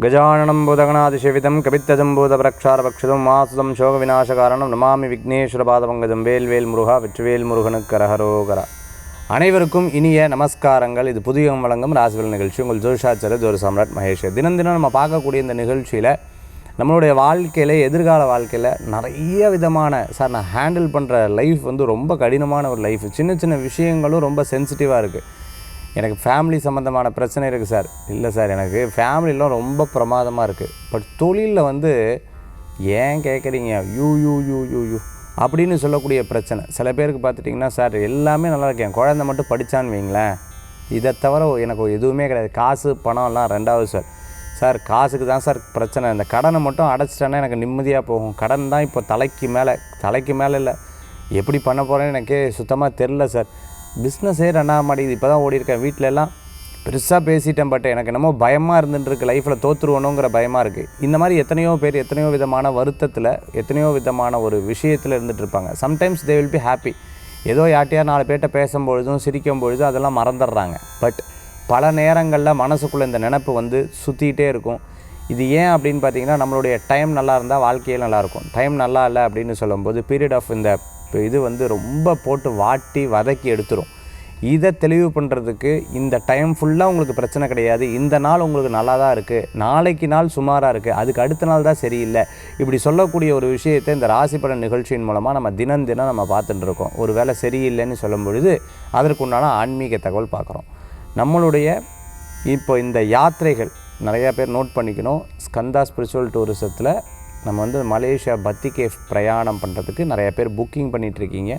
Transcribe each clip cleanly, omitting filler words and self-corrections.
गजाननं भूतगणातिसेवितं कपित्तजम्बूतप्रक्षारपक्षितं मासुतं शोकविनाशकारणं नमामि விக்னேஸ்வரபாதபங்கஜம் வேல்வேல் முருகா வெற்றிவேல் முருகனுக்கு கரஹரோகரா. அனைவருக்கும் இனிய நமஸ்காரங்கள். இது புதியம் வழங்கும் ராசிபலன் நிகழ்ச்சி. உங்கள் ஜோதிஷாச்சாரியர் ஜோதி சாம்ராட் மகேஷ். தினம் தினம் நம்ம பார்க்கக்கூடிய இந்த நிகழ்ச்சியில் நம்மளுடைய வாழ்க்கையில், எதிர்கால வாழ்க்கையில் நிறைய விதமான நான் ஹேண்டில் பண்ணுற லைஃப் வந்து ரொம்ப கடினமான ஒரு லைஃப். சின்ன சின்ன விஷயங்களும் ரொம்ப சென்சிட்டிவாக இருக்குது. எனக்கு ஃபேமிலி சம்மந்தமான பிரச்சனை இருக்குது சார். இல்லை சார், எனக்கு ஃபேமிலிலாம் ரொம்ப பிரமாதமாக இருக்குது. பட் தொழிலில் வந்து ஏன் கேட்குறீங்க you you you you you அப்படின்னு சொல்லக்கூடிய பிரச்சனை. சில பேருக்கு பார்த்துட்டிங்கன்னா, சார் எல்லாமே நல்லா இருக்கேன், குழந்தை மட்டும் படித்தான்னு வைங்களேன், இதை தவிர எனக்கு எதுவுமே கிடையாது, காசு பணம்லாம் ரெண்டாவது சார். சார் காசுக்கு தான் சார் பிரச்சனை, இந்த கடனை மட்டும் அடைச்சிட்டேன்னா எனக்கு நிம்மதியாக போகும். கடன் தான் இப்போ தலைக்கு மேலே இல்லை, எப்படி பண்ண போகிறேன்னு எனக்கே சுத்தமாக தெரில சார். பிஸ்னஸே ரெண்டாவது மாட்டேங்குது, இப்போ தான் ஓடிருக்கேன், வீட்டில எல்லாம் பெருசாக பேசிட்டேன், பட் எனக்கு என்னமோ பயமாக இருந்துட்டுருக்கு, லைஃப்பில் தோற்றுருவணுங்கிற பயமாக இருக்குது. இந்த மாதிரி எத்தனையோ பேர் எத்தனையோ விதமான வருத்தத்தில், எத்தனையோ விதமான ஒரு விஷயத்தில் இருந்துகிட்டு இருப்பாங்க. Sometimes they will be happy. ஏதோ யார்ட்டையார் 4 பேர்கிட்ட பேசும்பொழுதும் சிரிக்கும் பொழுதும் அதெல்லாம் மறந்துடுறாங்க. பட் பல நேரங்களில் மனசுக்குள்ளே இந்த நினப்பு வந்து சுற்றிக்கிட்டே இருக்கும். இது ஏன் அப்படின்னு பார்த்தீங்கன்னா, நம்மளுடைய டைம் நல்லா இருந்தால் வாழ்க்கையில் நல்லாயிருக்கும். டைம் நல்லா இல்லை அப்படின்னு சொல்லும்போது பீரியட் ஆஃப் இந்த இது வந்து ரொம்ப போட்டு வாட்டி வதக்கி எடுத்துரும். இதை தெளிவு பண்ணுறதுக்கு இந்த டைம் ஃபுல்லாக உங்களுக்கு பிரச்சனை கிடையாது, இந்த நாள் உங்களுக்கு நல்லா தான் இருக்குது, நாளைக்கு நாள் சுமாராக இருக்குது, அதுக்கு அடுத்த நாள் தான் சரியில்லை, இப்படி சொல்லக்கூடிய ஒரு விஷயத்தை இந்த ராசி பலன் நிகழ்ச்சியின் மூலமாக நம்ம தினம் நம்ம பார்த்துட்டு இருக்கோம். ஒரு வேளை சரியில்லைன்னு சொல்லும் பொழுது அதற்குண்டான ஆன்மீக தகவல் பார்க்குறோம். நம்மளுடைய இப்போ இந்த யாத்திரைகள் நிறையா பேர் நோட் பண்ணிக்கணும். ஸ்கந்தா ஸ்பிரிச்சுவல் டூரிசத்தில் நம்ம வந்து மலேசியா பத்தி கேஃப் பிரயாணம் பண்ணுறதுக்கு நிறைய பேர் புக்கிங் பண்ணிகிட்ருக்கீங்க.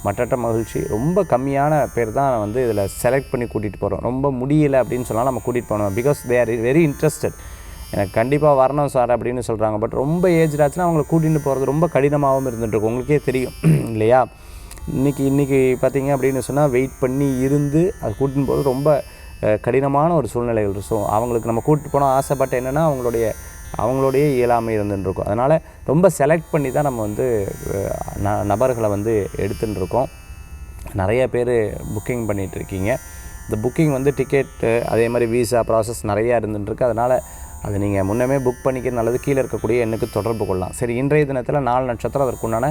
மற்ற மகிழ்ச்சி. ரொம்ப கம்மியான பேர் தான் வந்து இதில் செலக்ட் பண்ணி கூட்டிகிட்டு போகிறோம். ரொம்ப முடியலை அப்படின்னு சொன்னால் நம்ம கூட்டிகிட்டு போகணும். Because they are very interested. எனக்கு கண்டிப்பாக வரணும் சார் அப்படின்னு சொல்கிறாங்க. பட் ரொம்ப ஏஜ் ஆச்சுன்னா அவங்களை கூட்டிகிட்டு போகிறது ரொம்ப கடினமாகவும் இருந்துகிட்ருக்கும். உங்களுக்கே தெரியும் இல்லையா? இன்றைக்கி பார்த்தீங்க அப்படின்னு சொன்னால் வெயிட் பண்ணி இருந்து அது கூட்டின்னு போகிறது ரொம்ப கடினமான ஒரு சூழ்நிலைகள். ஸோ அவங்களுக்கு நம்ம கூட்டிட்டு போனால் ஆசைப்பட்ட என்னென்னா அவங்களுடைய இயலாமை இருந்துருக்கும். அதனால் ரொம்ப செலக்ட் பண்ணி தான் நம்ம வந்து நபர்களை வந்து எடுத்துகிட்டு இருக்கோம். நிறைய பேர் புக்கிங் பண்ணிகிட்ருக்கீங்க. இந்த புக்கிங் வந்து டிக்கெட்டு அதே மாதிரி வீசா ப்ராசஸ் நிறையா இருந்துருக்கு. அதனால் அது நீங்கள் முன்னமே புக் பண்ணிக்கிறது நல்லது. கீழே இருக்கக்கூடிய எண்ணுக்கு தொடர்பு கொள்ளலாம். சரி, இன்றைய தினத்தில் 4 நட்சத்திரம், அதற்குண்டான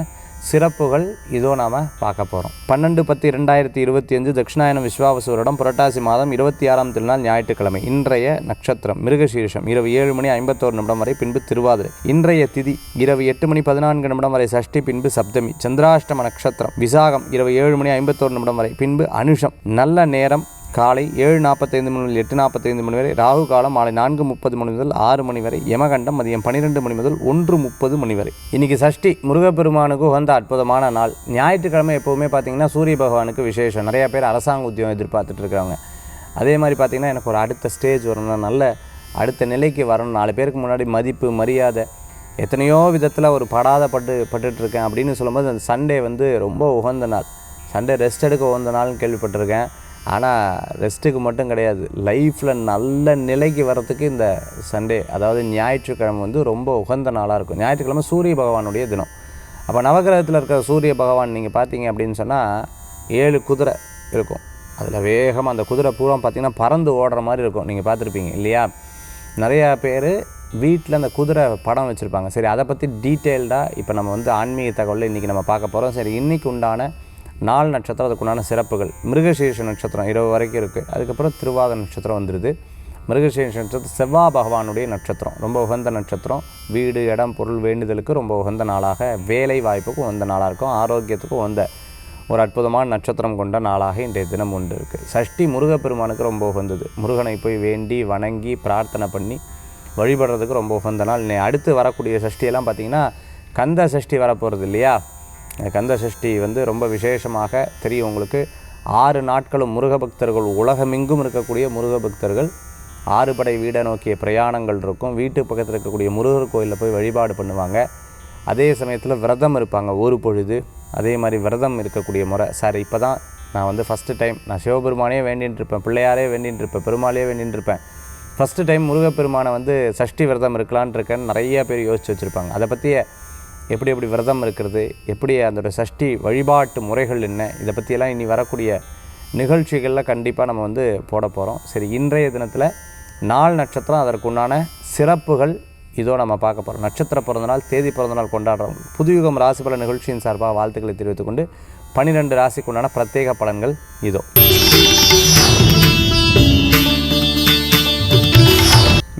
சிறப்புகள் இதோ நாம் பார்க்க போகிறோம். 12/10/2025 தட்சிணாயனம் விஸ்வாவசூரிடம் புரட்டாசி மாதம் 26ஆம் திருநாள் ஞாயிற்றுக்கிழமை. இன்றைய நட்சத்திரம் மிருகசீரிஷம் இரவு 7:51 வரை, பின்பு திருவாதிரை. இன்றைய திதி இரவு 8:14 வரை சஷ்டி, பின்பு சப்தமி. சந்திராஷ்டம நட்சத்திரம் விசாகம் இரவு 7:51 வரை, பின்பு அனுஷம். நல்ல நேரம் காலை 7:45 முதல் 8:45 வரை, ராகு காலம் மாலை 4:30 முதல் 6 வரை, யமகண்டம் மதியம் 12 முதல் 1:30 வரை. இன்றைக்கி சஷ்டி, முருகப்பெருமானுக்கு உகந்த அற்புதமான நாள். ஞாயிற்றுக்கிழமை எப்போவுமே பார்த்திங்கன்னா சூரிய பகவானுக்கு விசேஷம். நிறையா பேர் அரசாங்க உத்தியோகம் எதிர்பார்த்துட்டு இருக்காங்க. அதே மாதிரி பார்த்திங்கன்னா எனக்கு ஒரு அடுத்த ஸ்டேஜ் வரணும், நல்ல அடுத்த நிலைக்கு வரணும், 4 பேருக்கு முன்னாடி மதிப்பு மரியாதை, எத்தனையோ விதத்தில் ஒரு பட்டுட்ருக்கேன் அப்படின்னு சொல்லும்போது அந்த சண்டே வந்து ரொம்ப உகந்த நாள். சண்டே ரெஸ்ட் எடுக்க உகந்த நாள்னு கேள்விப்பட்டிருக்கேன். ஆனால் ரெஸ்ட்டுக்கு மட்டும் கிடையாது, லைஃப்பில் நல்ல நிலைக்கு வர்றதுக்கு இந்த சண்டே, அதாவது ஞாயிற்றுக்கிழமை வந்து ரொம்ப உகந்த நாளாக இருக்கும். ஞாயிற்றுக்கிழமை சூரிய பகவானுடைய தினம். அப்போ நவகிரகத்தில் இருக்கிற சூரிய பகவான் நீங்கள் பார்த்தீங்க அப்படின்னு சொன்னால் 7 குதிரை இருக்கும். அதில் வேகமாக அந்த குதிரை பூரா பார்த்திங்கன்னா பறந்து ஓடுற மாதிரி இருக்கும். நீங்கள் பார்த்துருப்பீங்க இல்லையா? நிறையா பேர் வீட்டில் அந்த குதிரை படம் வச்சுருப்பாங்க. சரி, அதை பற்றி டீட்டெயில்டாக இப்போ நம்ம வந்து ஆன்மீக தகவலில் இன்றைக்கி நம்ம பார்க்க போகிறோம். சரி, இன்றைக்கி உண்டான 4 நட்சத்திரம், அதுக்குண்டான சிறப்புகள். மிருகசீரிஷ நட்சத்திரம் இரவு வரைக்கும் இருக்குது. அதுக்கப்புறம் திருவாதிரை நட்சத்திரம் வந்துடுது. மிருகசீரிஷ நட்சத்திரம் செவ்வாய் பகவானுடைய நட்சத்திரம், ரொம்ப உகந்த நட்சத்திரம். வீடு, இடம், பொருள் வேண்டுதலுக்கு ரொம்ப உகந்த நாளாக, வேலை வாய்ப்புக்கும் உகந்த நாளாக இருக்கும். ஆரோக்கியத்துக்கும் உகந்த ஒரு அற்புதமான நட்சத்திரம் கொண்ட நாளாக இன்றைய தினம் உண்டு இருக்குது. சஷ்டி முருகப்பெருமானுக்கு ரொம்ப உகந்தது. முருகனை போய் வேண்டி வணங்கி பிரார்த்தனை பண்ணி வழிபடுறதுக்கு ரொம்ப உகந்த நாள். அடுத்து வரக்கூடிய சஷ்டியெல்லாம் பார்த்திங்கன்னா கந்த சஷ்டி வரப்போகிறது இல்லையா? கந்த சஷ்டி வந்து ரொம்ப விசேஷமாக தெரியும் உங்களுக்கு. 6 நாட்களும் முருக பக்தர்கள், உலகமெங்கும் இருக்கக்கூடிய முருக பக்தர்கள் 6 படை வீடை நோக்கிய பிரயாணங்கள் இருக்கும். வீட்டு பக்கத்தில் இருக்கக்கூடிய முருகர் கோயிலில் போய் வழிபாடு பண்ணுவாங்க. அதே சமயத்தில் விரதம் இருப்பாங்க ஒரு பொழுது. அதே மாதிரி விரதம் இருக்கக்கூடிய முறை. சார் இப்போ தான் நான் வந்து ஃபஸ்ட்டு டைம் நான் சிவபெருமானே வேண்டின்னு இருப்பேன், பிள்ளையாரே வேண்டின்னு இருப்பேன், பெருமாளே வேண்டின்னு இருப்பேன், ஃபஸ்ட்டு டைம் முருகப்பெருமானை வந்து சஷ்டி விரதம் இருக்கலான் இருக்கேன்னு நிறைய பேர் யோசிச்சு வச்சுருப்பாங்க. அதை பற்றிய எப்படி விரதம் இருக்கிறது, எப்படி அதோட சஷ்டி வழிபாட்டு முறைகள் என்ன, இதை பற்றியெல்லாம் இனி வரக்கூடிய நிகழ்ச்சிகளில் கண்டிப்பாக நம்ம வந்து போட போகிறோம். சரி, இன்றைய தினத்தில் நாள் நட்சத்திரம் அதற்குண்டான சிறப்புகள் இதோ நம்ம பார்க்க போகிறோம். நட்சத்திர பிறந்தநாள், தேதி பிறந்தநாள் கொண்டாடுறோம். புதுயுகம் ராசிபல நிகழ்ச்சியின் சார்பாக வாழ்த்துக்களை தெரிவித்துக்கொண்டு 12 ராசிக்குண்டான பிரத்யேக பலன்கள் இதோ.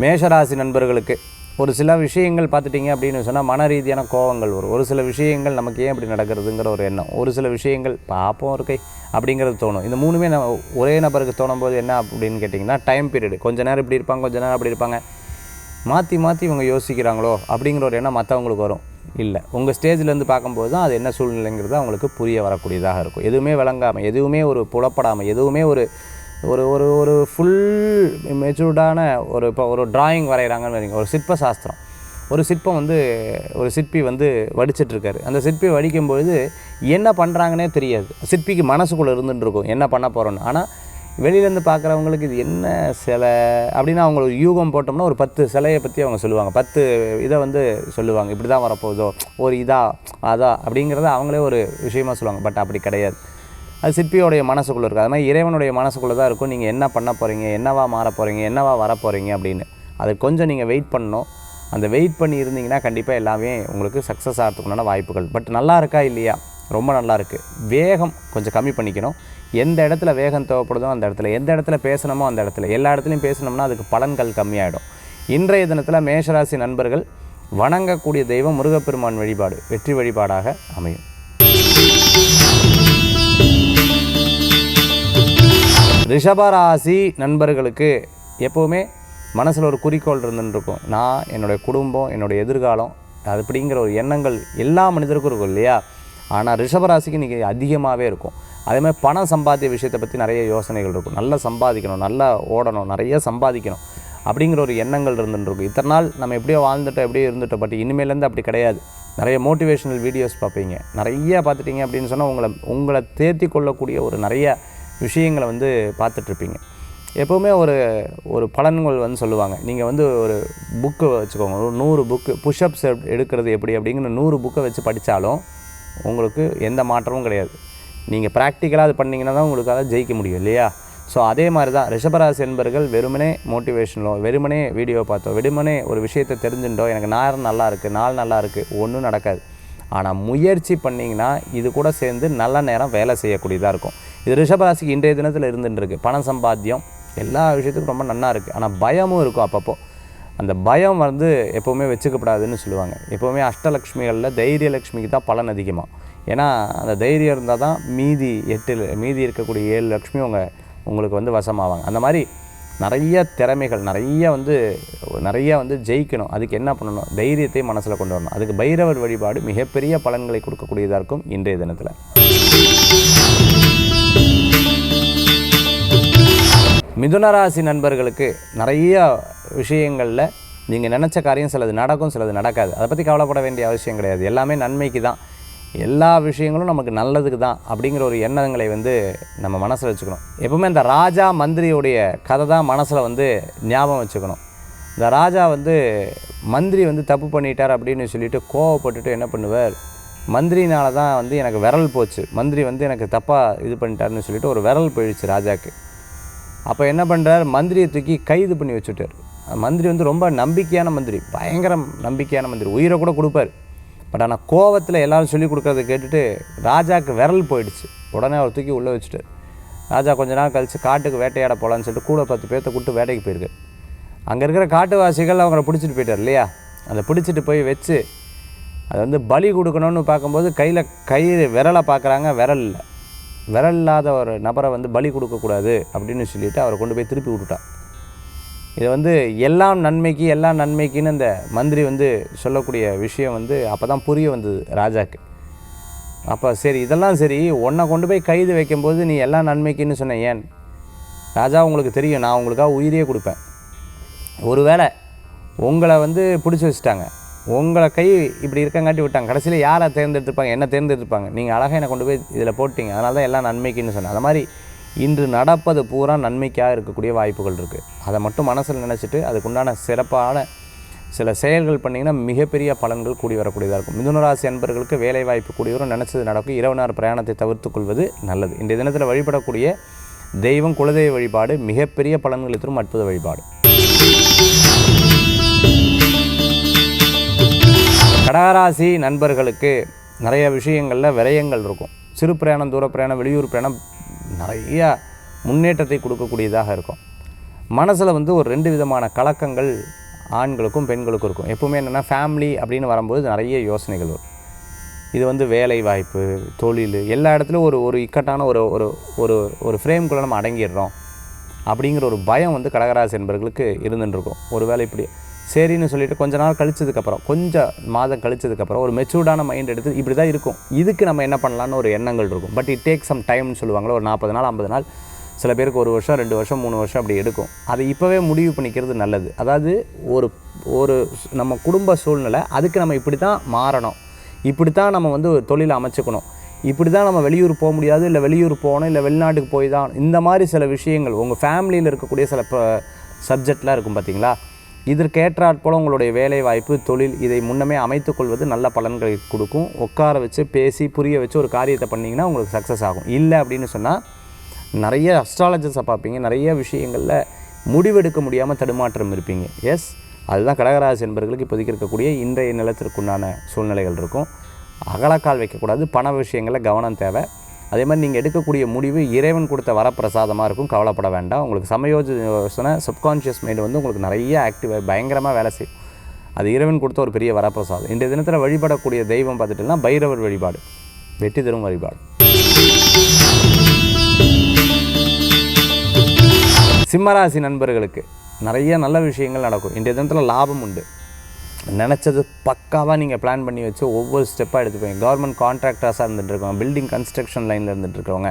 மேஷராசி நண்பர்களுக்கு ஒரு சில விஷயங்கள் பார்த்துட்டிங்க அப்படின்னு சொன்னால் மன ரீதியான கோபங்கள் வரும். ஒரு சில விஷயங்கள் நமக்கு ஏன் இப்படி நடக்கிறதுங்கிற ஒரு எண்ணம், ஒரு சில விஷயங்கள் பார்ப்போம் இருக்கை அப்படிங்கிறது தோணும். இந்த மூணுமே நம்ம ஒரே நபருக்கு தோணும் போது என்ன அப்படின்னு கேட்டிங்கன்னா, டைம் பீரியடு. கொஞ்சம் நேரம் இப்படி இருப்பாங்க, கொஞ்சம் நேரம் அப்படி இருப்பாங்க, மாற்றி மாற்றி இவங்க யோசிக்கிறாங்களோ அப்படிங்கிற ஒரு எண்ணம் மற்றவங்களுக்கு வரும். இல்லை, உங்கள் ஸ்டேஜ்லேருந்து பார்க்கும்போது தான் அது என்ன சூழ்நிலைங்கிறது அவங்களுக்கு புரிய வரக்கூடியதாக இருக்கும். எதுவுமே விளங்காமல், எதுவுமே ஒரு புலப்படாமல், எதுவுமே ஒரு ஒரு ஒரு ஒரு ஃபுல் மெச்சூர்டான இப்போ ஒரு டிராயிங் வரைகிறாங்கன்னு வைங்க, ஒரு சிற்ப சாஸ்திரம். ஒரு சிற்பம் ஒரு சிற்பி வடிச்சிட்ருக்காரு. அந்த சிற்பி வடிக்கும்பொழுது என்ன பண்ணுறாங்கன்னே தெரியாது. சிற்பிக்கு மனசுக்குள்ளே இருந்துட்டு இருக்கும் என்ன பண்ண போகிறோன்னு. ஆனால் வெளியிலேருந்து பார்க்குறவங்களுக்கு இது என்ன சிலை அப்படின்னு அவங்க ஒரு யூகம் போட்டோம்னா ஒரு 10 சிலையை பற்றி அவங்க சொல்லுவாங்க, 10 இதை சொல்லுவாங்க. இப்படி தான் வரப்போகுதோ, ஒரு அதா அப்படிங்கிறத அவங்களே ஒரு விஷயமாக சொல்லுவாங்க. பட் அப்படி கிடையாது. அது சிற்பியோடைய மனசுக்குள்ளே இருக்குது. அது மாதிரி இறைவனுடைய மனசுக்குள்ளே தான் இருக்கும். நீங்கள் என்ன பண்ண போகிறீங்க, என்னவா மாற போகிறீங்க, என்னவா வர போகிறீங்க அப்படின்னு. அது கொஞ்சம் நீங்கள் வெயிட் பண்ணணும். அந்த வெயிட் பண்ணி இருந்தீங்கன்னா கண்டிப்பாக எல்லாமே உங்களுக்கு சக்ஸஸ் ஆகிறதுக்குண்டான வாய்ப்புகள். பட் நல்லா இருக்கா இல்லையா, ரொம்ப நல்லா இருக்குது. வேகம் கொஞ்சம் கம்மி பண்ணிக்கணும். எந்த இடத்துல வேகம் தேவைப்படுதோ அந்த இடத்துல, எந்த இடத்துல பேசணுமோ அந்த இடத்துல, எல்லா இடத்துலையும் பேசணும்னா அதுக்கு பலன்கள் கம்மியாகிடும். இன்றைய தினத்தில் மேஷராசி நண்பர்கள் வணங்கக்கூடிய தெய்வம் முருகப்பெருமான் வழிபாடு வெற்றி வழிபாடாக அமையும். ரிஷபராசி நண்பர்களுக்கு எப்போவுமே மனசில் ஒரு குறிக்கோள் இருந்துருக்கும். நான், என்னுடைய குடும்பம், என்னுடைய எதிர்காலம், அது அப்படிங்கிற ஒரு எண்ணங்கள் எல்லா மனிதருக்கும் இருக்கும் இல்லையா? ஆனால் ரிஷபராசிக்கு இன்றைக்கி அதிகமாகவே இருக்கும். அதேமாதிரி பணம் சம்பாத்திய விஷயத்தை பற்றி நிறைய யோசனைகள் இருக்கும். நல்லா சம்பாதிக்கணும், நல்லா ஓடணும், நிறைய சம்பாதிக்கணும் அப்படிங்கிற ஒரு எண்ணங்கள் இருந்துருக்கும். இத்தனை நாள் நம்ம எப்படியோ வாழ்ந்துட்டோம், எப்படியோ இருந்துட்டோம். பட் இனிமேலேருந்து அப்படி கிடையாது. நிறைய மோட்டிவேஷனல் வீடியோஸ் பார்ப்பீங்க. நிறைய பார்த்துட்டிங்க அப்படின்னு சொன்னால் உங்களை தேர்த்தி கொள்ளக்கூடிய ஒரு நிறைய விஷயங்களை பார்த்துட்ருப்பீங்க. எப்போவுமே ஒரு பலன்கள் சொல்லுவாங்க. நீங்கள் ஒரு புக்கு வச்சுக்கோங்க, ஒரு 100 புக்கு புஷ்அப்ஸ் எடுக்கிறது எப்படி அப்படிங்கிற 100 புக்கை வச்சு படித்தாலும் உங்களுக்கு எந்த மாற்றமும் கிடையாது. நீங்கள் ப்ராக்டிக்கலாக அது பண்ணிங்கன்னா தான் உங்களுக்காக ஜெயிக்க முடியும் இல்லையா? ஸோ அதே மாதிரி தான் ரிஷபராசி என்பர்கள் வெறுமனே மோட்டிவேஷனோ, வெறுமனே வீடியோ பார்த்தோ, வெறுமனே ஒரு விஷயத்தை தெரிஞ்சுட்டோ எனக்கு நேரம் நல்லா இருக்குது, நாள் நல்லா இருக்குது, ஒன்றும் நடக்காது. ஆனால் முயற்சி பண்ணிங்கன்னா இது கூட சேர்ந்து நல்ல நேரம் வேலை செய்யக்கூடியதாக இருக்கும். இது ரிஷபராசிக்கு இன்றைய தினத்தில் இருந்துட்டுருக்கு. பணம் சம்பாத்தியம் எல்லா விஷயத்துக்கும் ரொம்ப நல்லா இருக்குது. ஆனால் பயமும் இருக்கும் அப்பப்போ. அந்த பயம் எப்போவுமே வச்சுக்கப்படாதுன்னு சொல்லுவாங்க. எப்போவுமே அஷ்டலக்ஷ்மிகளில் தைரியலக்ஷ்மிக்கு தான் பலன் அதிகமாக. ஏன்னா அந்த தைரியம் இருந்தால் தான் மீதி இருக்கக்கூடிய 7 லக்ஷ்மி உங்களுக்கு வசமாவாங்க. அந்த மாதிரி நிறைய திறமைகள், நிறைய ஜெயிக்கணும். அதுக்கு என்ன பண்ணணும், தைரியத்தை மனசில் கொண்டு வரணும். அதுக்கு பைரவர் வழிபாடு மிகப்பெரிய பலன்களை கொடுக்கக்கூடியதாக இருக்கும் இன்றைய தினத்தில். மிதுனராசி நண்பர்களுக்கு நிறைய விஷயங்களில் நீங்கள் நினச்ச காரியம் சிலது நடக்கும், சிலது நடக்காது. அதை பற்றி கவலைப்பட வேண்டிய அவசியம் கிடையாது. எல்லாமே நன்மைக்கு தான், எல்லா விஷயங்களும் நமக்கு நல்லதுக்கு தான் அப்படிங்கிற ஒரு எண்ணங்களை நம்ம மனசில் வச்சுக்கணும். எப்பவுமே இந்த ராஜா மந்திரியுடைய கதை தான் மனசில் ஞாபகம் வச்சுக்கணும். இந்த ராஜா மந்திரி தப்பு பண்ணிட்டார் அப்படின்னு சொல்லிட்டு கோவப்பட்டுட்டு என்ன பண்ணுவார், மந்திரினால தான் எனக்கு விரல் போச்சு, மந்திரி எனக்கு தப்பாக இது பண்ணிட்டாருன்னு சொல்லிட்டு ஒரு விரல் போயிடுச்சு ராஜாவுக்கு. அப்போ என்ன பண்ணுறார், மந்திரியை தூக்கி கைது பண்ணி வச்சுட்டார். மந்திரி ரொம்ப நம்பிக்கையான மந்திரி, பயங்கர நம்பிக்கையான மந்திரி, உயிரை கூட கொடுப்பார். பட் ஆனால் கோவத்தில் எல்லோரும் சொல்லிக் கொடுக்குறத கேட்டுட்டு ராஜாவுக்கு விரல் போயிடுச்சு. உடனே அவர் தூக்கி உள்ளே வச்சுட்டார். ராஜா கொஞ்ச நாள் கழித்து காட்டுக்கு வேட்டையாட போகலான்னு சொல்லிட்டு கூட 10 பேர்த்த கூப்பிட்டு வேட்டைக்கு போயிருக்கு. அங்கே இருக்கிற காட்டுவாசிகள் அவங்கள பிடிச்சிட்டு போயிட்டார் இல்லையா? அதை பிடிச்சிட்டு போய் வச்சு அது பலி கொடுக்கணும்னு பார்க்கும்போது கையில் விரலை பார்க்குறாங்க, விரல் இல்லாத ஒரு நபரை பலி கொடுக்கக்கூடாது அப்படின்னு சொல்லிவிட்டு அவரை கொண்டு போய் திருப்பி விட்டுட்டான். இது எல்லாம் நன்மைக்குன்னு அந்த மந்திரி சொல்லக்கூடிய விஷயம் அப்போ தான் புரிய வந்தது ராஜாவுக்கு. அப்போ சரி, இதெல்லாம் சரி, உன்னை கொண்டு போய் கைது வைக்கும்போது நீ எல்லாம் நன்மைக்குன்னு சொன்ன, ஏன் ராஜா உங்களுக்கு தெரியும் நான் உங்களுக்காக உயிரியே கொடுப்பேன். ஒருவேளை உங்களை பிடிச்சி வச்சுட்டாங்க, உங்களை கை இப்படி இருக்கங்காட்டி விட்டாங்க, கடைசியில் யாரை தேர்ந்தெடுத்துருப்பாங்க, என்ன தேர்ந்தெடுத்துருப்பாங்க, நீங்கள் அழகாக என்னை கொண்டு போய் இதில் போட்டிங்க, அதனால தான் எல்லாம் நன்மைக்குன்னு சொன்னேன். அது மாதிரி இன்று நடப்பது பூரா நன்மைக்காக இருக்கக்கூடிய வாய்ப்புகள் இருக்குது. அதை மட்டும் மனசில் நினச்சிட்டு அதுக்குண்டான சிறப்பான சில செயல்கள் பண்ணிங்கன்னா மிகப்பெரிய பலன்கள் கூடி வரக்கூடியதாக இருக்கும். மிதுனராசி அன்பர்களுக்கு வேலைவாய்ப்பு கூடியவரும் நினச்சது நடக்கும். இரவு நேர பிரயாணத்தை தவிர்த்து கொள்வது நல்லது. இன்றைய தினத்தில் வழிபடக்கூடிய தெய்வம் குலதெய்வ வழிபாடு மிகப்பெரிய பலன்களை தரும் அற்புத வழிபாடு. கடகராசி நண்பர்களுக்கு நிறைய விஷயங்களில் விரயங்கள் இருக்கும். சிறு பிரயாணம், தூர பிரயாணம், வெளியூர் பிரயாணம் நிறைய முன்னேற்றத்தை கொடுக்கக்கூடியதாக இருக்கும். மனசில் வந்து ஒரு 2 விதமான கலக்கங்கள் ஆண்களுக்கும் பெண்களுக்கும் இருக்கும். எப்பவுமே என்னென்னா ஃபேமிலி அப்படின்னு வரும்போது நிறைய யோசனைகள் வரும். இது வந்து வேலை வாய்ப்பு, தொழில், எல்லா இடத்துலையும் ஒரு இக்கட்டான ஒரு ஒரு ஒரு ஒரு ஃப்ரேம்குள்ளே நம்ம அடங்கிடுறோம் அப்படிங்கிற ஒரு பயம் வந்து கடகராசி என்பவர்களுக்கு இருந்துட்டுருக்கும். ஒரு வேளை இப்படி சரின்னு சொல்லிவிட்டு கொஞ்ச நாள் கழிச்சதுக்கப்புறம், கொஞ்சம் மாதம் கழிச்சதுக்கப்புறம் ஒரு மெச்சூர்டான மைண்ட் எடுத்து இப்படி தான் இருக்கும், இதுக்கு நம்ம என்ன பண்ணலான்னு ஒரு எண்ணங்கள் இருக்கும். பட் இட் டேக் சம் டைம்னு சொல்லுவாங்களோ, ஒரு 40 நாள் 50 நாள், சில பேருக்கு 1 வருஷம் 2 வருஷம் 3 வருஷம் அப்படி எடுக்கும். அதை இப்போவே முடிவு பண்ணிக்கிறது நல்லது. அதாவது ஒரு நம்ம குடும்ப சூழ்நிலை, அதுக்கு நம்ம இப்படி தான் மாறணும், இப்படி தான் நம்ம வந்து தொழிலை அமைச்சுக்கணும், இப்படி தான் நம்ம வெளியூர் போக முடியாது, இல்லை வெளியூர் போகணும், இல்லை வெளிநாட்டுக்கு போய் தான், இந்த மாதிரி சில விஷயங்கள் உங்கள் ஃபேமிலியில் இருக்கக்கூடிய சில சப்ஜெக்ட்லாம் இருக்கும் பார்த்தீங்களா. இதற்கேற்றாற் போல் உங்களுடைய வேலை வாய்ப்பு, தொழில், இதை முன்னமே அமைத்துக்கொள்வது நல்ல பலன்களை கொடுக்கும். உட்கார வச்சு பேசி புரிய வச்சு ஒரு காரியத்தை பண்ணிங்கன்னா உங்களுக்கு சக்ஸஸ் ஆகும். இல்லை அப்படின்னு சொன்னால் நிறைய அஸ்ட்ராலஜர்ஸை பார்ப்பீங்க, நிறைய விஷயங்களில் முடிவெடுக்க முடியாமல் தடுமாற்றம் இருப்பீங்க. எஸ், அதுதான் கடகராசி என்பவர்களுக்கு இப்போதைக்கு இருக்கக்கூடிய இன்றைய நிலத்திற்குண்டான சூழ்நிலைகள் இருக்கும். அகலக்கால் வைக்கக்கூடாது, பண விஷயங்களில் கவனம் தேவை. அதே மாதிரி நீங்கள் எடுக்கக்கூடிய முடிவு இறைவன் கொடுத்த வரப்பிரசாதமாக இருக்கும், கவலைப்பட வேண்டாம். உங்களுக்கு யோசனை சப்கான்ஷியஸ் மைண்டு வந்து உங்களுக்கு நிறைய ஆக்டிவாக பயங்கரமாக வேலை செய்யும். அது இறைவன் கொடுத்த ஒரு பெரிய வரப்பிரசாதம். இன்றைய தினத்தில் வழிபடக்கூடிய தெய்வம் பார்த்துட்டிங்கன்னா பைரவர் வழிபாடு வெற்றி தரும் வழிபாடு. சிம்மராசி நண்பர்களுக்கு நிறைய நல்ல விஷயங்கள் நடக்கும். இன்றைய தினத்தில் லாபம் உண்டு. நினச்சது பக்காவாக நீங்கள் பிளான் பண்ணி வச்சு ஒவ்வொரு ஸ்டெப்பாக எடுத்துப்பீங்க. கவர்மெண்ட் கான்ட்ராக்டர்ஸாக இருந்துகிட்ருக்கவங்க, பில்டிங் கன்ஸ்ட்ரக்ஷன் லைனில் இருந்துகிட்ருக்கவங்க,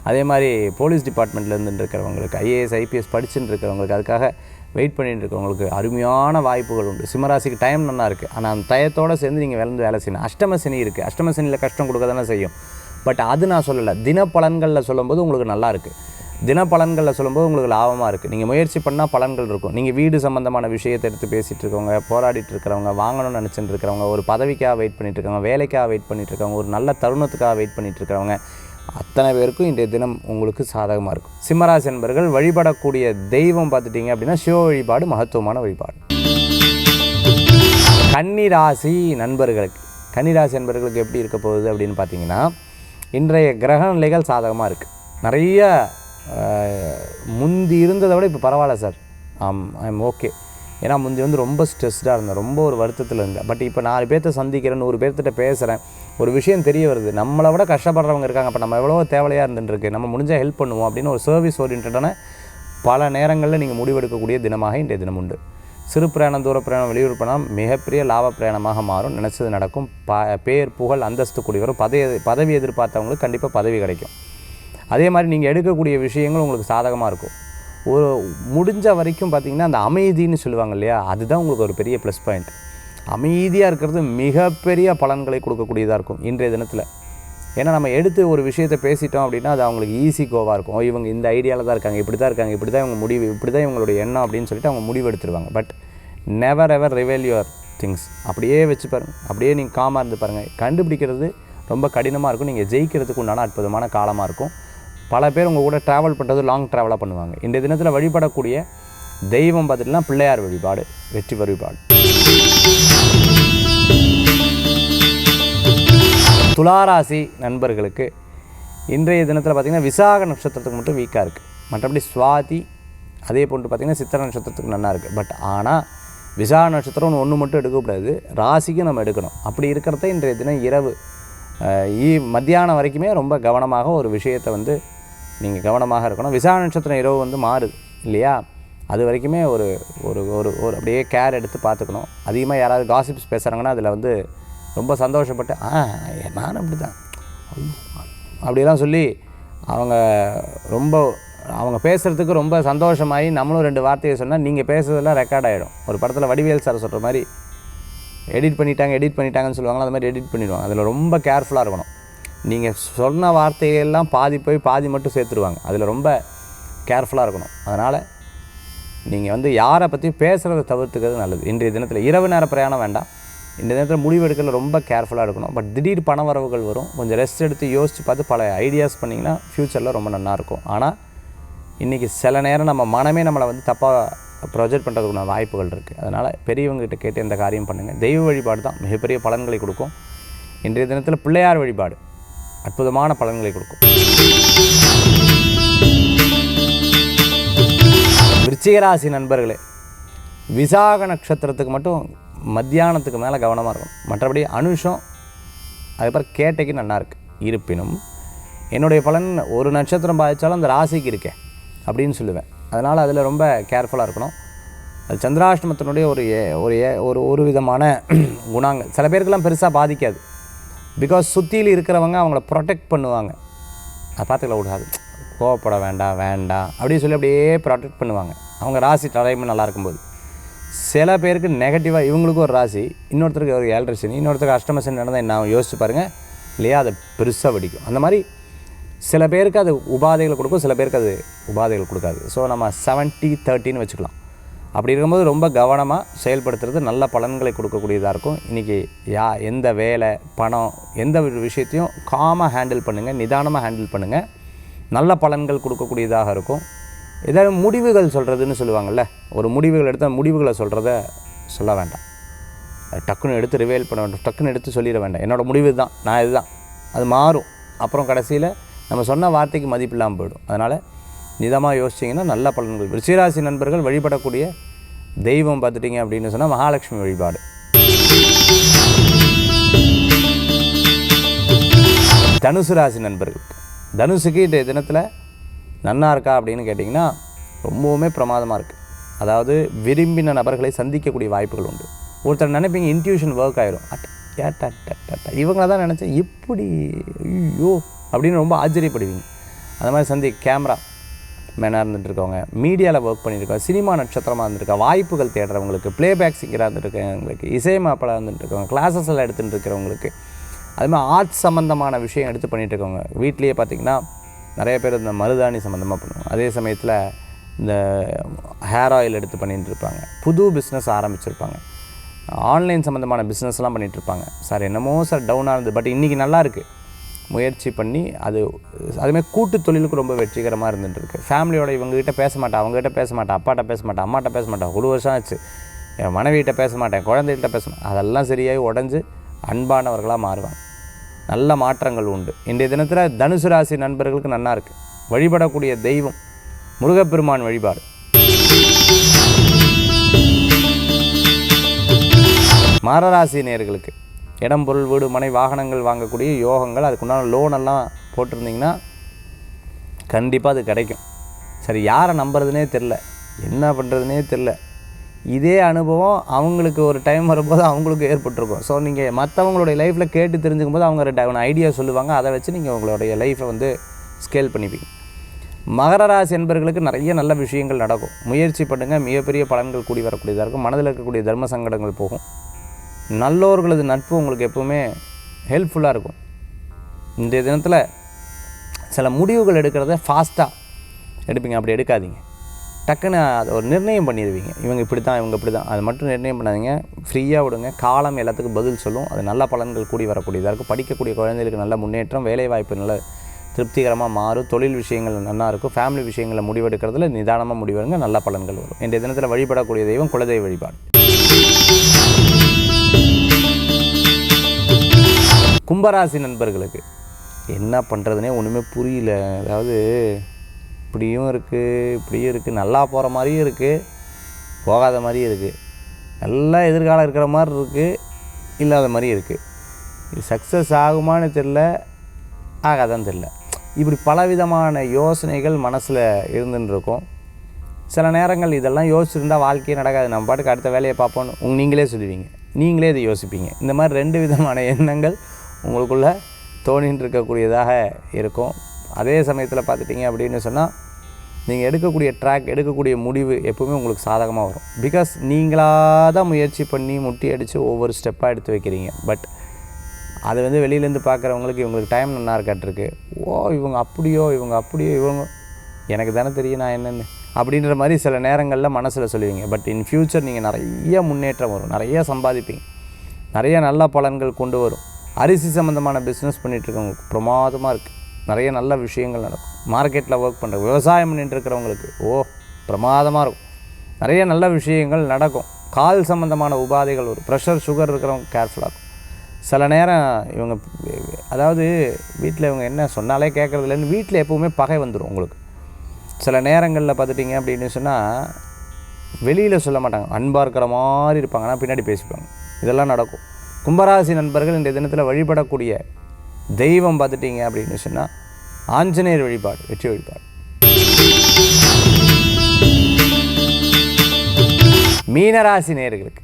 அதே மாதிரி போலீஸ் டிபார்ட்மெண்ட்டில் இருந்துகிட்ருக்கிறவங்களுக்கு, ஐஏஎஸ் ஐபிஎஸ் படிச்சுட்டு இருக்கிறவங்களுக்கு, அதுக்காக வெயிட் பண்ணிட்டு இருக்கவங்களுக்கு அருமையான வாய்ப்புகள் உண்டு. சிம்மராசிக்கு டைம் நல்லா இருக்குது. ஆனால் அந்த டயத்தோடு சேர்ந்து நீங்கள் வேலை செய்யணும். அஷ்டம சனி இருக்குது. அஷ்டம சனியில் கஷ்டம் கொடுக்க தானே செய்யும். பட் அது நான் சொல்லலை. தினப்பலன்களில் சொல்லும்போது உங்களுக்கு நல்லா இருக்குது. தினப்பலன்களில் சொல்லும்போது உங்களுக்கு லாபமாக இருக்குது. நீங்கள் முயற்சி பண்ணால் பலன்கள் இருக்கும். நீங்கள் வீடு சம்மந்தமான விஷயத்தை எடுத்து பேசிகிட்டு இருக்கவங்க, போராடிட்டு இருக்கிறவங்க, வாங்கணும்னு நினச்சிட்டு இருக்கிறவங்க, ஒரு பதவிக்காக வெயிட் பண்ணிட்டு இருக்கவங்க, வேலைக்காக வெயிட் பண்ணிட்டு இருக்கவங்க, ஒரு நல்ல தருணத்துக்காக வெயிட் பண்ணிட்டு இருக்கிறவங்க, அத்தனை பேருக்கும் இன்றைய தினம் உங்களுக்கு சாதகமாக இருக்கும். சிம்மராசி என்பவர்கள் வழிபடக்கூடிய தெய்வம் பார்த்துட்டிங்க அப்படின்னா சிவ வழிபாடு மகத்துவமான வழிபாடு. கன்னிராசி நண்பர்களுக்கு எப்படி இருக்க போகுது அப்படின்னு பார்த்தீங்கன்னா, இன்றைய கிரக நிலைகள் சாதகமாக இருக்குது. நிறைய முந்தி இருந்ததை விட இப்போ பரவாயில்ல சார், ஐம் ஓகே. ஏன்னா முந்தி வந்து ரொம்ப ஸ்ட்ரெஸ்டாக இருந்தேன், ரொம்ப ஒரு வருத்தத்தில் இருந்தேன். பட் இப்போ 4 பேர்த்த சந்திக்கிறேன், 100 பேர்த்திட்ட பேசுகிறேன், ஒரு விஷயம் தெரிய வருது, நம்மளை விட கஷ்டப்படுறவங்க இருக்காங்க, அப்போ நம்ம எவ்வளோ தேவையாக இருந்துருக்கு, நம்ம முடிஞ்சால் ஹெல்ப் பண்ணுவோம் அப்படின்னு ஒரு சர்வீஸ் ஓரியன்டான பல நேரங்களில் நீங்கள் முடிவெடுக்கக்கூடிய தினமாக இன்றைய தினம் உண்டு. சிறு பிரயாணம், தூர பிரயாணம், வெளியூர் பிரயாணம் மிகப்பெரிய லாப பிரயாணமாக மாறும். நினச்சது நடக்கும். பேர் புகழ் அந்தஸ்து கூடி வரும். பதவி எதிர்பார்த்தவங்களுக்கு கண்டிப்பாக பதவி கிடைக்கும். அதே மாதிரி நீங்கள் எடுக்கக்கூடிய விஷயங்கள் உங்களுக்கு சாதகமாக இருக்கும். ஒரு முடிஞ்ச வரைக்கும் பார்த்திங்கன்னா அந்த அமைதின்னு சொல்லுவாங்க இல்லையா, அதுதான் உங்களுக்கு ஒரு பெரிய ப்ளஸ் பாயிண்ட். அமைதியாக இருக்கிறது மிகப்பெரிய பலன்களை கொடுக்கக்கூடியதாக இருக்கும் இன்றைய தினத்தில். ஏன்னா நம்ம எடுத்து ஒரு விஷயத்தை பேசிட்டோம் அப்படின்னா அது அவங்களுக்கு ஈஸி கோவாக இருக்கும். இவங்க இந்த ஐடியாவில் தான் இருக்காங்க, இப்படி தான் இருக்காங்க, இப்படி தான் இவங்க முடிவு, இப்படி தான் இவங்களுடைய எண்ணம் அப்படின்னு சொல்லிட்டு அவங்க முடிவு எடுத்துருவாங்க. But never ever reveal your things. அப்படியே வச்சு பாருங்கள், அப்படியே நீங்கள் காமாக இருந்து பாருங்கள். கண்டுபிடிக்கிறது ரொம்ப கடினமாக இருக்கும். நீங்கள் ஜெயிக்கிறதுக்கு உண்டான அற்புதமான காலமாக இருக்கும். பல பேர் உங்கள் கூட ட்ராவல் பண்ணுறது லாங் ட்ராவலாக பண்ணுவாங்க. இன்றைய தினத்தில் வழிபடக்கூடிய தெய்வம் பார்த்துட்டுனா பிள்ளையார் வழிபாடு வெற்றி வழிபாடு. துளாராசி நண்பர்களுக்கு இன்றைய தினத்தில் பார்த்திங்கன்னா விசாக நட்சத்திரத்துக்கு மட்டும் வீக்காக இருக்குது. மற்றபடி சுவாதி அதே போன்று பார்த்திங்கன்னா சித்திரை நட்சத்திரத்துக்கு நல்லா இருக்குது. பட் ஆனால் விசாக நட்சத்திரம் ஒன்று மட்டும் எடுக்கக்கூடாது, ராசிக்கும் நம்ம எடுக்கணும். அப்படி இருக்கிறத இன்றைய தினம் இரவு மத்தியானம் வரைக்குமே ரொம்ப கவனமாக ஒரு விஷயத்தை வந்து நீங்கள் கவனமாக இருக்கணும். விசாக நட்சத்திரம் இரவு வந்து மாறுது இல்லையா, அது வரைக்குமே ஒரு ஒரு ஒரு ஒரு அப்படியே கேர் எடுத்து பார்த்துக்கணும். அதிகமாக யாராவது காசிப்ஸ் பேசுகிறாங்கன்னா அதில் வந்து ரொம்ப சந்தோஷப்பட்டு நானும் அப்படி தான் அப்படிலாம் சொல்லி அவங்க பேசுகிறதுக்கு ரொம்ப சந்தோஷமாகி நம்மளும் 2 வார்த்தையை சொன்னால் நீங்கள் பேசுறதெல்லாம் ரெக்கார்ட் ஆகிடும். ஒரு படத்தில் வடிவேல் சார் சொல்கிற மாதிரி எடிட் பண்ணிட்டாங்கன்னு சொல்லுவாங்களா, அது மாதிரி எடிட் பண்ணிடுவாங்க. அதில் ரொம்ப கேர்ஃபுல்லாக இருக்கணும். நீங்கள் சொன்ன வார்த்தையெல்லாம் பாதி போய் பாதி மட்டும் சேர்த்துருவாங்க. அதில் ரொம்ப கேர்ஃபுல்லாக இருக்கணும். அதனால் நீங்கள் வந்து யாரை பற்றி பேசுகிறத தவிர்த்துக்கிறது நல்லது. இன்றைய தினத்தில் இரவு நேர பிரயாணம் வேண்டாம். இன்றைய தினத்தில் முடிவெடுக்கல ரொம்ப கேர்ஃபுல்லாக இருக்கணும். பட் திடீர் பண வரவுகள் வரும். கொஞ்சம் ரெஸ்ட் எடுத்து யோசித்து பார்த்து பல ஐடியாஸ் பண்ணிங்கன்னா ஃப்யூச்சரில் ரொம்ப நல்லாயிருக்கும். ஆனால் இன்றைக்கி சில நேரம் நம்ம மனமே நம்மளை வந்து தப்பாக ப்ரொஜெக்ட் பண்ணுறதுக்குள்ள வாய்ப்புகள் இருக்குது. அதனால் பெரியவங்ககிட்ட கேட்டு எந்த காரியம் பண்ணுங்கள். தெய்வ வழிபாடு தான் மிகப்பெரிய பலன்களை கொடுக்கும். இன்றைய தினத்தில் பிள்ளையார் வழிபாடு அற்புதமான பலன்களை கொடுக்கும். விருச்சிகராசி நண்பர்களே, விசாக நட்சத்திரத்துக்கு மட்டும் மத்தியானத்துக்கு மேலே கவனமாக இருக்கணும். மற்றபடி அனுஷம் அதுக்கப்புறம் கேட்டைக்கு நல்லா இருக்குது. இருப்பினும் என்னுடைய பலன் ஒரு நட்சத்திரம் பாதித்தாலும் அந்த ராசிக்கு இருக்கேன் அப்படின்னு சொல்லுவேன். அதனால் அதில் ரொம்ப கேர்ஃபுல்லாக இருக்கணும். அது சந்திராஷ்டமத்தினுடைய ஒரு விதமான குணங்கள் சில பேருக்கெல்லாம் பெருசாக பாதிக்காது. பிகாஸ் சுற்றியில் இருக்கிறவங்க அவங்கள ப்ரொடெக்ட் பண்ணுவாங்க. அதை பார்த்துக்கலாம் விடாது, கோவப்பட வேண்டாம் அப்படின்னு சொல்லி அப்படியே ப்ரொடெக்ட் பண்ணுவாங்க அவங்க ராசி டைம் நல்லா இருக்கும்போது. சில பேருக்கு நெகட்டிவாக இவங்களுக்கு ஒரு ராசி, இன்னொருத்தருக்கு ஒரு 7 சனி, இன்னொருத்தருக்கு அஷ்டம சனி நடந்தால் என்ன யோசிச்சு பாருங்கள் இல்லையா? அதை பெருசாக வெடிக்கும். அந்த மாதிரி சில பேருக்கு அது உபாதைகளை கொடுக்கும், சில பேருக்கு அது உபாதைகள் கொடுக்காது. ஸோ நம்ம 70-30 வச்சுக்கலாம். அப்படி இருக்கும்போது ரொம்ப கவனமாக செயல்படுத்துறது நல்ல பலன்களை கொடுக்கக்கூடியதாக இருக்கும். இன்றைக்கி எந்த வேலை பணம் எந்த ஒரு விஷயத்தையும் காமாக ஹேண்டில் பண்ணுங்கள், நிதானமாக ஹேண்டில் பண்ணுங்கள். நல்ல பலன்கள் கொடுக்கக்கூடியதாக இருக்கும். ஏதாவது முடிவுகள் சொல்கிறதுன்னு சொல்லுவாங்கள்ல, ஒரு முடிவுகள் எடுத்தால் முடிவுகளை சொல்கிறத சொல்ல வேண்டாம். டக்குன்னு எடுத்து ரிவேல் பண்ண வேண்டாம், டக்குன்னு எடுத்து சொல்லிட வேண்டாம். என்னோடய முடிவு தான், நான் இதுதான், அது மாறும். அப்புறம் கடைசியில் நம்ம சொன்ன வார்த்தைக்கு மதிப்பு இல்லாமல் போயிடும். அதனால் நிதமாக யோசிச்சிங்கன்னா நல்ல பலன்கள். விருச்சிகராசி நண்பர்கள் வழிபடக்கூடிய தெய்வம் பார்த்துட்டிங்க அப்படின்னு சொன்னால் மகாலட்சுமி வழிபாடு. தனுசு ராசி நண்பர்களுக்கு, தனுசுக்கு இந்த தினத்தில் நன்னா இருக்கா அப்படின்னு கேட்டிங்கன்னா ரொம்பவுமே பிரமாதமாக இருக்குது. அதாவது விரும்பின நபர்களை சந்திக்கக்கூடிய வாய்ப்புகள் உண்டு. ஒருத்தர் நினைப்பீங்க இன்ட்யூஷன் ஒர்க் ஆயிரும், இவங்கள தான் நினச்சேன் இப்படி ஐயோ அப்படின்னு ரொம்ப ஆச்சரியப்படுவீங்க. அந்த மாதிரி கேமரா மேனாக இருந்துகிட்ருக்கவங்க, மீடியாவில் ஒர்க் பண்ணியிருக்கோம், சினிமா நட்சத்திரமாக இருந்துருக்கோம், வாய்ப்புகள் தேடுறவங்களுக்கு, ப்ளேபேக் சிங்கராக இருந்துருக்கவங்களுக்கு, இசையமைப்பாளராக இருந்துகிட்ருக்கவங்க, கிளாஸஸ் எல்லாம் எடுத்துகிட்டு இருக்கிறவங்களுக்கு, அதுமாதிரி ஆர்ட்ஸ் சம்மந்தமான விஷயம் எடுத்து பண்ணிகிட்ருக்கவங்க, வீட்லேயே பார்த்திங்கன்னா நிறைய பேர் இந்த மருதாணி சம்மந்தமாக பண்ணுவாங்க. அதே சமயத்தில் இந்த ஹேர் ஆயில் எடுத்து பண்ணிகிட்டு இருப்பாங்க, புது பிஸ்னஸ் ஆரம்பிச்சிருப்பாங்க, ஆன்லைன் சம்மந்தமான பிஸ்னஸ்லாம் பண்ணிகிட்ருப்பாங்க. சார் என்னமோ சார் டவுனாக இருந்தது, பட் இன்றைக்கி நல்லா இருக்குது, முயற்சி பண்ணி அதுமாதிரி கூட்டு தொழிலுக்கு ரொம்ப வெற்றிகரமாக இருந்துகிட்ருக்கு. ஃபேமிலியோட இவங்ககிட்ட பேச மாட்டேன், அவங்ககிட்ட பேச மாட்டேன், அப்பாட்ட பேச மாட்டேன், அம்மாட்ட பேச மாட்டேன், ஒரு வருஷம் ஆச்சு, என் மனைவிகிட்ட பேச மாட்டேன், குழந்தைகிட்ட பேச மாட்டேன், அதெல்லாம் சரியாகி உடஞ்சி அன்பானவர்களாக மாறுவாங்க. நல்ல மாற்றங்கள் உண்டு. இன்றைய தினத்தில் தனுசு ராசி நண்பர்களுக்கு நல்லா இருக்குது. வழிபடக்கூடிய தெய்வம் முருகப்பெருமான் வழிபாடு. மகராசி நேயர்களுக்கு இடம் பொருள் வீடு மனை வாகனங்கள் வாங்கக்கூடிய யோகங்கள், அதுக்குண்டான லோனெல்லாம் போட்டிருந்தீங்கன்னா கண்டிப்பாக அது கிடைக்கும். சரி, யாரை நம்புறதுனே தெரில, என்ன பண்ணுறதுனே தெரில. இதே அனுபவம் அவங்களுக்கு ஒரு டைம் வரும்போது அவங்களுக்கு ஏற்பட்டிருக்கும். ஸோ நீங்கள் மற்றவங்களுடைய லைஃப்பில் கேட்டு தெரிஞ்சுக்கும் போது அவங்க ஐடியா சொல்லுவாங்க, அதை வச்சு நீங்கள் உங்களுடைய லைஃப்பை வந்து ஸ்கேல் பண்ணிப்பீங்க. மகர ராசி என்பர்களுக்கு நிறைய நல்ல விஷயங்கள் நடக்கும். முயற்சி பண்ணுங்கள், மிகப்பெரிய பலன்கள் கூடி வரக்கூடியதாக இருக்கும். மனதில் இருக்கக்கூடிய தர்ம சங்கடங்கள் போகும். நல்லோர்களது நட்பு உங்களுக்கு எப்போவுமே ஹெல்ப்ஃபுல்லாக இருக்கும். இன்றைய தினத்தில் சில முடிவுகள் எடுக்கிறத ஃபாஸ்ட்டாக எடுப்பீங்க, அப்படி எடுக்காதீங்க. டக்குன்னு அதை ஒரு நிர்ணயம் பண்ணிடுவீங்க, இவங்க இப்படி தான் இவங்க இப்படி தான், அது மட்டும் நிர்ணயம் பண்ணாதீங்க. ஃப்ரீயாக விடுங்க, காலம் எல்லாத்துக்கும் பதில் சொல்லும். அது நல்ல பலன்கள் கூடி வரக்கூடியதாக இருக்கும். படிக்கக்கூடிய குழந்தைகளுக்கு நல்ல முன்னேற்றம், வேலைவாய்ப்பு நல்ல திருப்திகரமாக மாறும். தொழில் விஷயங்கள் நல்லா இருக்கும். ஃபேமிலி விஷயங்களில் முடிவெடுக்கிறதுல நிதானமாக முடிவெடுங்க, நல்ல பலன்கள் வரும். இன்றைய தினத்தில் வழிபடக்கூடிய தெய்வம் குலதெய்வ வழிபாடு. கும்பராசி நண்பர்களுக்கு என்ன பண்ணுறதுனே ஒன்றுமே புரியல. அதாவது இப்படியும் இருக்குது, நல்லா போகிற மாதிரியும் இருக்குது, போகாத மாதிரியும் இருக்குது, நல்லா எதிர்காலம் இருக்கிற மாதிரி இருக்குது, இல்லாத மாதிரியும் இருக்குது. இது சக்ஸஸ் ஆகுமான்னு தெரில, ஆகாதான்னு தெரில. இப்படி பலவிதமான யோசனைகள் மனசில் இருந்துன்னு இருக்கும். சில நேரங்கள் இதெல்லாம் யோசிச்சுருந்தால் வாழ்க்கையே நடக்காது, நம்ம பாட்டுக்கு அடுத்த வேலையை பார்ப்போன்னு நீங்களே சொல்லுவீங்க, நீங்களே இதை யோசிப்பீங்க. இந்த மாதிரி 2 விதமான எண்ணங்கள் உங்களுக்குள்ளே தோணின்னு இருக்கக்கூடியதாக இருக்கும். அதே சமயத்தில் பார்த்துட்டிங்க அப்படின்னு சொன்னால் நீங்கள் எடுக்கக்கூடிய ட்ராக், எடுக்கக்கூடிய முடிவு எப்போவுமே உங்களுக்கு சாதகமாக வரும். பிகாஸ் நீங்களாக தான் முயற்சி பண்ணி முட்டி அடித்து ஒவ்வொரு ஸ்டெப்பாக எடுத்து வைக்கிறீங்க. பட் அது வந்து வெளியிலேருந்து பார்க்குறவங்களுக்கு இவங்களுக்கு டைம் நல்லா இருக்காட்டிருக்கு, இவங்க அப்படியோ இவங்க எனக்கு தானே தெரியும் நான் என்னென்னு அப்படின்ற மாதிரி சில நேரங்களில் மனசில் சொல்லுவீங்க. பட் இன் ஃப்யூச்சர் நீங்கள் நிறைய முன்னேற்றம் வரும், நிறைய சம்பாதிப்பீங்க, நிறைய நல்ல பலன்கள் கொண்டு வரும். அரிசி சம்மந்தமான பிஸ்னஸ் பண்ணிகிட்ருக்கவங்களுக்கு பிரமாதமாக இருக்குது, நிறைய நல்ல விஷயங்கள் நடக்கும். மார்க்கெட்டில் ஒர்க் பண்ணுற விவசாயம் பண்ணிட்டு இருக்கிறவங்களுக்கு பிரமாதமாக இருக்கும். நிறைய நல்ல விஷயங்கள் நடக்கும். கால் சம்மந்தமான உபாதைகள் வரும். ப்ரெஷர் சுகர் இருக்கிறவங்க கேர்ஃபுல்லாக இருக்கும். சில நேரம் இவங்க அதாவது வீட்டில் இவங்க என்ன சொன்னாலே கேட்குறதுலேருந்து வீட்டில் எப்போவுமே பகை வந்துடும் உங்களுக்கு. சில நேரங்களில் பார்த்துட்டிங்க அப்படின்னு சொன்னால் வெளியில் சொல்ல மாட்டாங்க, அன்பாக இருக்கிற மாதிரி இருப்பாங்க, ஆனால் பின்னாடி பேசிப்பாங்க. இதெல்லாம் நடக்கும். கும்பராசி நண்பர்கள் இந்த தினத்தில் வழிபடக்கூடிய தெய்வம் பார்த்துட்டிங்க அப்படின்னு சொன்னால் ஆஞ்சநேயர் வழிபாடு, வெற்றி வழிபாடு. மீனராசி நேயர்களுக்கு,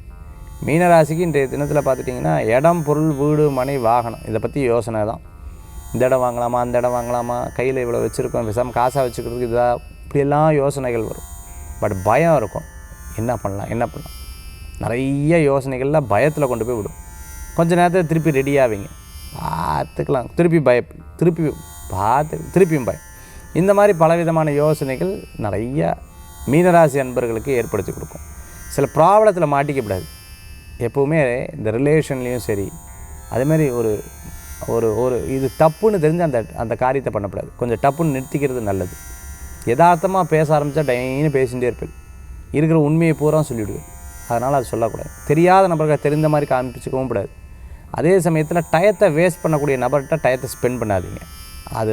மீனராசிக்கு இன்றைய தினத்தில் பார்த்துட்டிங்கன்னா இடம், பொருள், வீடு, மனை, வாகனம் இதை பற்றி யோசனை தான். இந்த இடம் வாங்கலாமா, அந்த இடம் வாங்கலாமா, கையில் இவ்வளோ வச்சுருக்கோம், பேசாமல் காசாக வச்சுக்கிறதுக்கு இதாக, இப்படியெல்லாம் யோசனைகள் வரும். பட் பயம் இருக்கும், என்ன பண்ணலாம் நிறைய யோசனைகள்லாம் பயத்தில் கொண்டு போய் விடும். கொஞ்சம் நேரத்தில் திருப்பி ரெடி ஆவீங்க, பார்த்துக்கலாம், திருப்பியும் பயம். இந்த மாதிரி பலவிதமான யோசனைகள் நிறைய மீனராசி அன்பர்களுக்கு ஏற்படுத்தி கொடுக்கும். சில ப்ராப்ளத்தில் மாட்டிக்கப்படாது. எப்போவுமே இந்த ரிலேஷன்லேயும் சரி, அதேமாதிரி ஒரு ஒரு ஒரு இது தப்புன்னு தெரிஞ்சு அந்த காரியத்தை பண்ணக்கூடாது. கொஞ்சம் டப்புன்னு நிறுத்திக்கிறது நல்லது. யதார்த்தமாக பேச ஆரம்பித்தா டைன்னு பேசிகிட்டே இருப்பேன், இருக்கிற உண்மையை பூரா சொல்லிவிடுவேன். அதனால் அது சொல்லக்கூடாது. தெரியாத நபர்கள் தெரிந்த மாதிரி காமிச்சிக்கவும் கூடாது. அதே சமயத்தில் டயத்தை வேஸ்ட் பண்ணக்கூடிய நபர்கிட்ட டயத்தை ஸ்பெண்ட் பண்ணாதீங்க. அது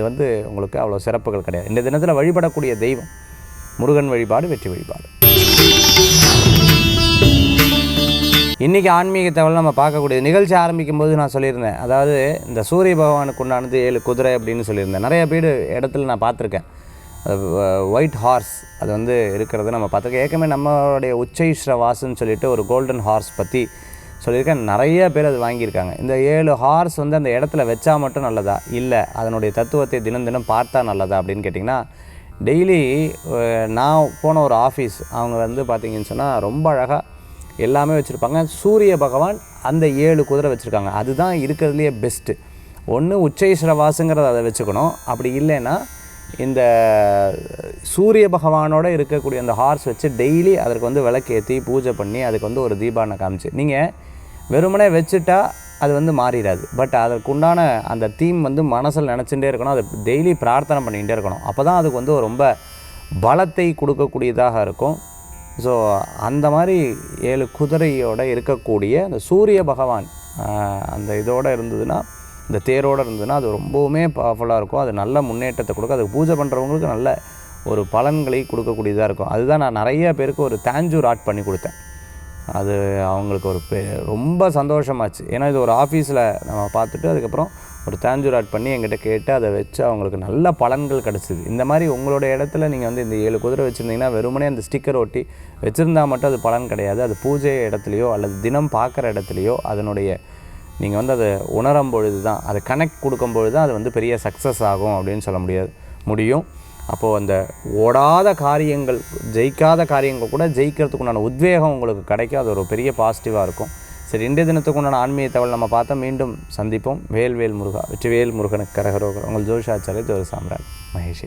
உங்களுக்கு அவ்வளோ சிறப்புகள் கிடையாது. இந்த தினத்தில் வழிபடக்கூடிய தெய்வம் முருகன் வழிபாடு, வெற்றி வழிபாடு. இன்றைக்கி ஆன்மீக தகவல் நம்ம பார்க்கக்கூடிய நிகழ்ச்சி ஆரம்பிக்கும் போது நான் சொல்லியிருந்தேன், அதாவது இந்த சூரிய பகவானுக்கு உண்டானது 7 குதிரை அப்படின்னு சொல்லியிருந்தேன். நிறைய பேர் இடத்துல நான் பார்த்துருக்கேன், ஒயிட் ஹார்ஸ் அது இருக்கிறது நம்ம பார்த்துருக்கேன். ஏற்கனவே நம்மளுடைய உச்சைஸ்ரவாசுன்னு சொல்லிட்டு ஒரு கோல்டன் ஹார்ஸ் பற்றி சொல்லியிருக்கேன். நிறைய பேர் அது வாங்கியிருக்காங்க. இந்த 7 ஹார்ஸ் அந்த இடத்துல வச்சா மட்டும் நல்லதா, இல்லை அதனுடைய தத்துவத்தை தினம் தினம் பார்த்தா நல்லதா அப்படின்னு கேட்டிங்கன்னா, டெய்லி நான் போன ஒரு ஆஃபீஸ் அவங்க பார்த்திங்கன்னு சொன்னால் ரொம்ப அழகாக எல்லாமே வச்சுருப்பாங்க. சூரிய பகவான் அந்த 7 குதிரை வச்சுருக்காங்க. அதுதான் இருக்கிறதுலையே பெஸ்ட்டு. ஒன்று உச்சைஸ்ரவாசுங்கிறத அதை வச்சுக்கணும். அப்படி இல்லைன்னா இந்த சூரிய பகவானோடு இருக்கக்கூடிய அந்த ஹார்ஸ் வச்சு டெய்லி அதற்கு விளக்கேற்றி பூஜை பண்ணி அதுக்கு ஒரு தீபாவளை காமிச்சு நீங்கள் வெறுமனே வச்சுட்டா அது மாறிடாது. பட் அதற்குண்டான அந்த தீம் மனசில் நினச்சிட்டே இருக்கணும். அதை டெய்லி பிரார்த்தனை பண்ணிகிட்டே இருக்கணும். அப்போ தான் அதுக்கு ரொம்ப பலத்தை கொடுக்கக்கூடியதாக இருக்கும். ஸோ அந்த மாதிரி 7 குதிரையோடு இருக்கக்கூடிய அந்த சூரிய பகவான் அந்த இதோடு இருந்ததுன்னா, இந்த தேரோடு இருந்ததுன்னா அது ரொம்பவுமே பவர்ஃபுல்லாக இருக்கும். அது நல்ல முன்னேற்றத்தை கொடுக்கும். அதுக்கு பூஜை பண்ணுறவங்களுக்கு நல்ல ஒரு பலன்களை கொடுக்கக்கூடியதாக இருக்கும். அதுதான் நான் நிறைய பேருக்கு ஒரு தேஞ்சூர் ஆர்ட் பண்ணி கொடுத்தேன். அது அவங்களுக்கு ரொம்ப சந்தோஷமாச்சு. ஏன்னா இது ஒரு ஆஃபீஸில் நம்ம பார்த்துட்டு அதுக்கப்புறம் ஒரு தேஞ்சூர் ஆர்ட் பண்ணி எங்கிட்ட கேட்டு அதை வச்சு அவங்களுக்கு நல்ல பலன்கள் கிடச்சிது. இந்த மாதிரி உங்களோட இடத்துல நீங்கள் இந்த 7 குதிரை வச்சுருந்தீங்கன்னா வெறுமனே அந்த ஸ்டிக்கர் ஒட்டி வச்சுருந்தா மட்டும் அது பலன் கிடையாது. அது பூஜை இடத்துலையோ அல்லது தினம் பார்க்குற இடத்துலையோ அதனுடைய நீங்கள் அதை உணரும் பொழுது தான், அதை கனெக்ட் கொடுக்கும் பொழுது தான் அது பெரிய சக்ஸஸ் ஆகும் அப்படின்னு சொல்ல முடியும். அப்போது அந்த ஓடாத காரியங்கள், ஜெயிக்காத காரியங்கள் கூட ஜெயிக்கிறதுக்கு உண்டான உத்வேகம் உங்களுக்கு கிடைக்கும். அது ஒரு பெரிய பாசிட்டிவாக இருக்கும். சரி, இன்றைய தினத்துக்கு உண்டான ஆன்மீக தகவல் நம்ம பார்த்தா மீண்டும் சந்திப்போம். வேல்வேல் முருகா, வெற்றிவேல் முருகனுக்கு கரகரோகர். உங்கள் ஜோதிஷாச்சாரிய ஜோதி சாம்ராட் மகேஷ்.